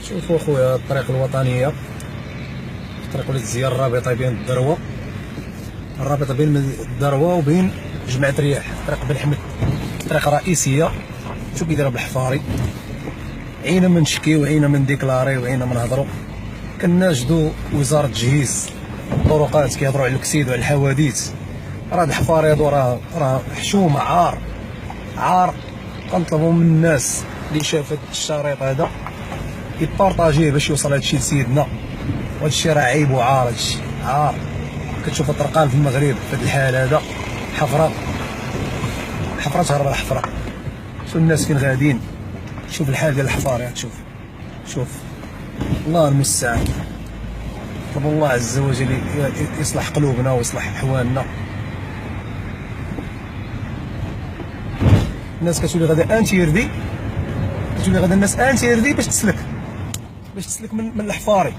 شوفوا خويا الطريق الوطنيه، الطريق ولات تزيار الرابطه بين الدروه، الرابطه بين الدروه وبين جمعة رياح، طريق بن حمد، طريق رئيسيه. شوف كي دايره بالحفاري، عينا من نشكيو وعينا من ديكلاري وعينا من نهضروا. كناشدوا وزاره التجهيز الطرقات، كيهضروا على الاكسيد وعلى الحوادث. راه الحفاري هادو راه حشومه، عار. كنطلبوا من الناس اللي شافت الشريط هذا يبارطاجيه باش يوصل هادشي لسيدنا، وهادشي راه عيب وعار. هادشي عار. كتشوف الطرقان في المغرب في هاد الحال هذا، حفره تهرب الحفره. شوف الناس فين غاديين، شوف الحال ديال الحفاري، شوف الله المستعان. طلب الله عز وجل يصلح قلوبنا ويصلح احوالنا. الناس كتولي غدا انتيردي، كتولي غدا الناس انتيردي باش تسلك من الحفاري.